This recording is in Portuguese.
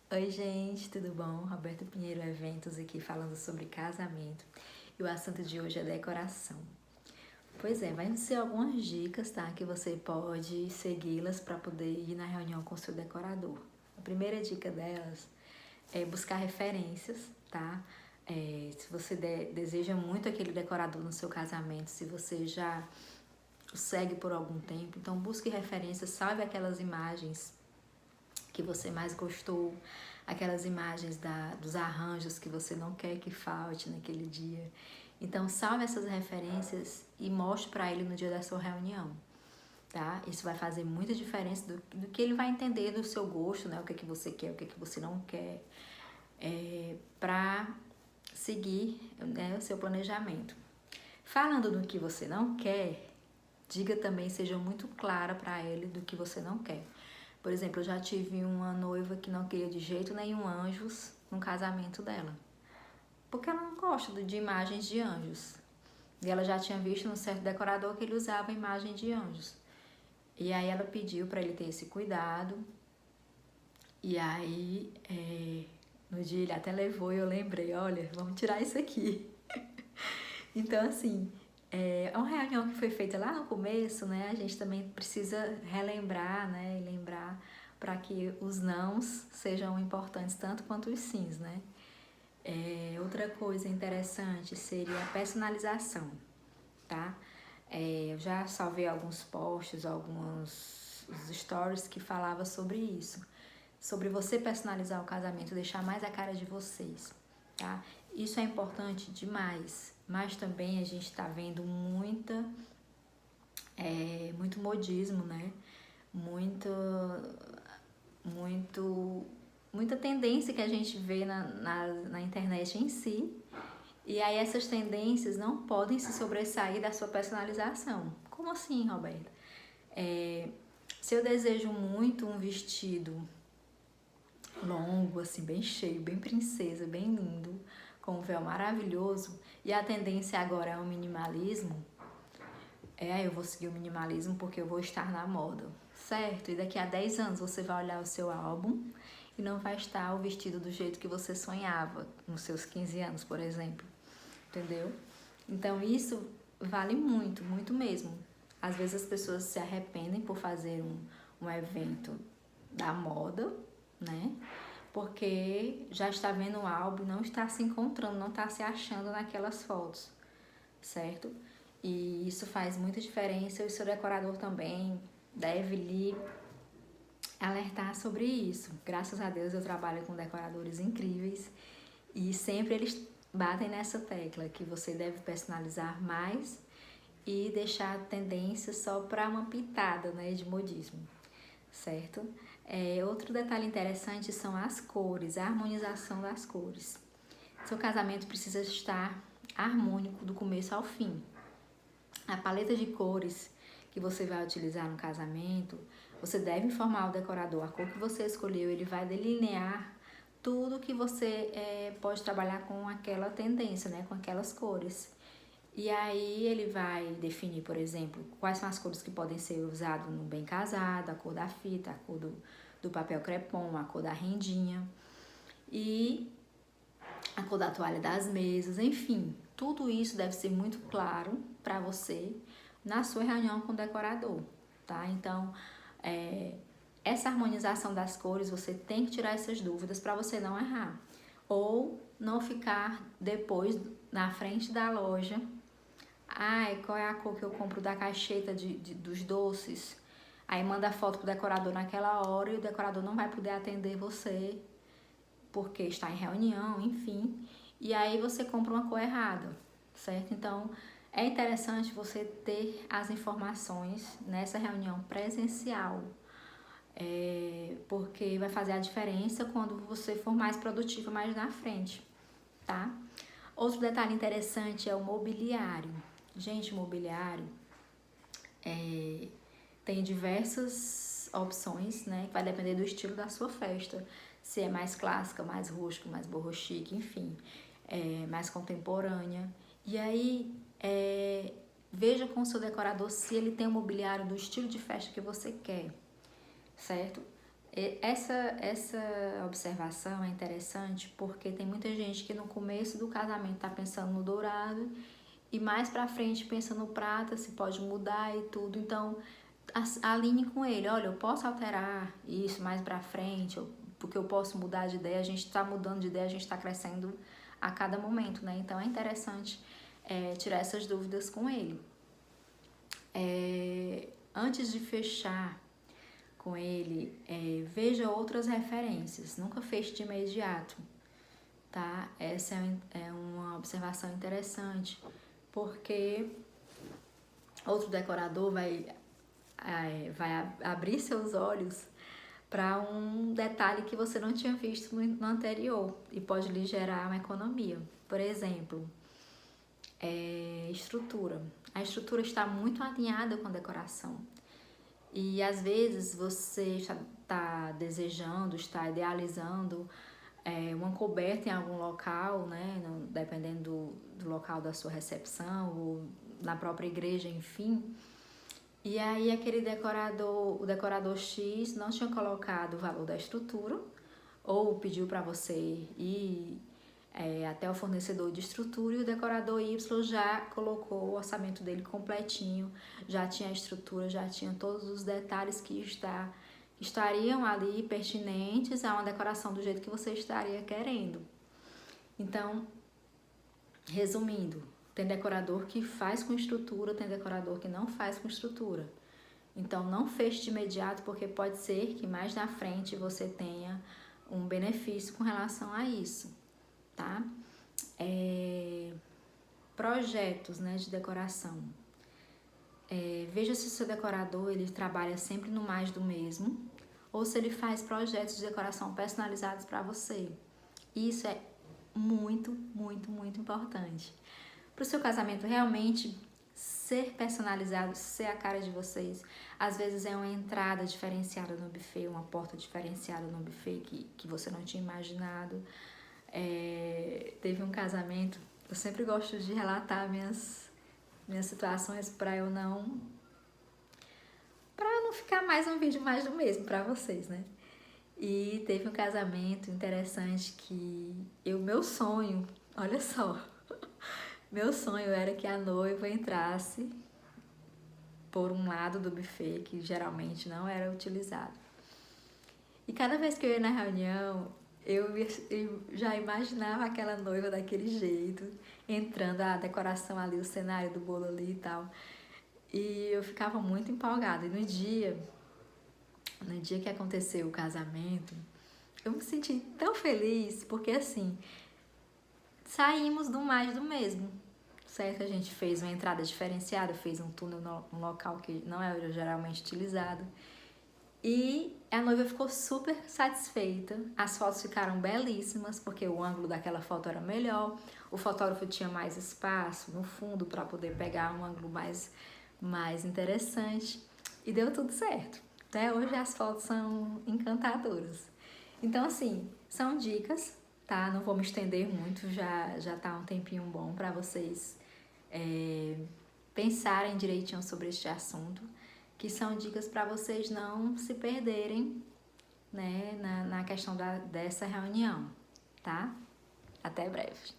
Oi, gente, tudo bom? Roberto Pinheiro Eventos aqui falando sobre casamento. E o assunto de hoje é decoração. Pois é, vai ser algumas dicas, tá? Que você pode segui-las para poder ir na reunião com o seu decorador. A primeira dica delas é buscar referências, tá? Se você deseja muito aquele decorador no seu casamento, se você já o segue por algum tempo, então busque referências, salve aquelas imagens que você mais gostou, aquelas imagens dos arranjos que você não quer que falte naquele dia. Então, salve essas referências e mostre para ele no dia da sua reunião, tá? Isso vai fazer muita diferença do que ele vai entender do seu gosto, né? O que é que você quer, o que é que você não quer, para seguir, né, o seu planejamento. Falando do que você não quer, diga também, seja muito clara para ele do que você não quer. Por exemplo, eu já tive uma noiva que não queria de jeito nenhum anjos no casamento dela. Porque ela não gosta de imagens de anjos. E ela já tinha visto num certo decorador que ele usava imagem de anjos. E aí ela pediu para ele ter esse cuidado. E aí, no dia ele até levou e eu lembrei, olha, vamos tirar isso aqui. Então, assim, é uma reunião que foi feita lá no começo, né? A gente também precisa relembrar, né? E lembrar para que os nãos sejam importantes tanto quanto os sims, né? Outra coisa interessante seria a personalização, tá? Eu já salvei alguns posts, alguns stories que falava sobre isso. Sobre você personalizar o casamento, deixar mais a cara de vocês, tá? Isso é importante demais, mas também a gente está vendo muito modismo, né? Muito, muita tendência que a gente vê na internet em si. E aí essas tendências não podem se sobressair da sua personalização. Como assim, Roberta? Se eu desejo muito um vestido longo, assim, bem cheio, bem princesa, bem lindo, com um véu maravilhoso, e a tendência agora é o minimalismo, eu vou seguir o minimalismo porque eu vou estar na moda, certo? E daqui a 10 anos você vai olhar o seu álbum e não vai estar o vestido do jeito que você sonhava, nos seus 15 anos, por exemplo, entendeu? Então isso vale muito, muito mesmo. Às vezes as pessoas se arrependem por fazer um evento da moda, né? Porque já está vendo o álbum, não está se encontrando, não está se achando naquelas fotos, certo? E isso faz muita diferença. O seu decorador também deve lhe alertar sobre isso. Graças a Deus eu trabalho com decoradores incríveis e sempre eles batem nessa tecla que você deve personalizar mais e deixar a tendência só para uma pitada, né, de modismo, certo? Outro detalhe interessante são as cores, a harmonização das cores. Seu casamento precisa estar harmônico do começo ao fim. A paleta de cores que você vai utilizar no casamento, você deve informar o decorador a cor que você escolheu, ele vai delinear tudo que você pode trabalhar com aquela tendência, né, com aquelas cores. E aí ele vai definir, por exemplo, quais são as cores que podem ser usadas no bem casado, a cor da fita, a cor do papel crepom, a cor da rendinha e a cor da toalha das mesas, enfim. Tudo isso deve ser muito claro para você na sua reunião com o decorador, tá? Então, essa harmonização das cores, você tem que tirar essas dúvidas para você não errar. Ou não ficar depois na frente da loja. Ai, qual é a cor que eu compro da caixeta dos doces? Aí manda a foto pro decorador naquela hora e o decorador não vai poder atender você porque está em reunião, enfim. E aí você compra uma cor errada, certo? Então, é interessante você ter as informações nessa reunião presencial, porque vai fazer a diferença quando você for mais produtiva mais na frente, tá? Outro detalhe interessante é o mobiliário. Gente, o mobiliário tem diversas opções, né? Que vai depender do estilo da sua festa. Se é mais clássica, mais rústica, mais boho chique, enfim, mais contemporânea. E aí, veja com o seu decorador se ele tem o mobiliário do estilo de festa que você quer, certo? Essa observação é interessante porque tem muita gente que no começo do casamento tá pensando no dourado e mais pra frente pensa no prata, se pode mudar e tudo. Então, alinhe com ele. Olha, eu posso alterar isso mais pra frente, porque eu posso mudar de ideia. A gente tá mudando de ideia, a gente tá crescendo a cada momento, né? Então, é interessante tirar essas dúvidas com ele. Antes de fechar com ele, veja outras referências, nunca feche de imediato, tá? Essa é uma observação interessante, porque outro decorador vai abrir seus olhos para um detalhe que você não tinha visto no anterior e pode lhe gerar uma economia. Por exemplo, estrutura. A estrutura está muito alinhada com a decoração. E às vezes você está desejando, está idealizando uma coberta em algum local, né? Dependendo do local da sua recepção ou na própria igreja, enfim. E aí aquele o decorador X não tinha colocado o valor da estrutura ou pediu para você ir até o fornecedor de estrutura e o decorador Y já colocou o orçamento dele completinho, já tinha a estrutura, já tinha todos os detalhes que estariam ali pertinentes a uma decoração do jeito que você estaria querendo. Então, resumindo, tem decorador que faz com estrutura, tem decorador que não faz com estrutura. Então, não feche de imediato, porque pode ser que mais na frente você tenha um benefício com relação a isso, tá? Projetos, né, de decoração. Veja se o seu decorador ele trabalha sempre no mais do mesmo ou se ele faz projetos de decoração personalizados para você. Isso é muito, muito, muito importante. Para o seu casamento realmente ser personalizado, ser a cara de vocês. Às vezes é uma entrada diferenciada no buffet, uma porta diferenciada no buffet que você não tinha imaginado. Teve um casamento, eu sempre gosto de relatar minhas situações para não ficar mais um vídeo mais do mesmo para vocês, né? E teve um casamento interessante que meu sonho, olha só, meu sonho era que a noiva entrasse por um lado do buffet, que geralmente não era utilizado. E cada vez que eu ia na reunião, eu já imaginava aquela noiva daquele jeito, entrando a decoração ali, o cenário do bolo ali e tal. E eu ficava muito empolgada. E no dia que aconteceu o casamento, eu me senti tão feliz, porque assim, saímos do mais do mesmo, certo? A gente fez uma entrada diferenciada, fez um túnel num local que não era geralmente utilizado. E a noiva ficou super satisfeita, as fotos ficaram belíssimas, porque o ângulo daquela foto era melhor, o fotógrafo tinha mais espaço no fundo para poder pegar um ângulo mais interessante e deu tudo certo. Até hoje as fotos são encantadoras. Então assim, são dicas, tá? Não vou me estender muito, já tá um tempinho bom para vocês pensarem direitinho sobre este assunto, que são dicas para vocês não se perderem, né, na questão dessa reunião, tá? Até breve.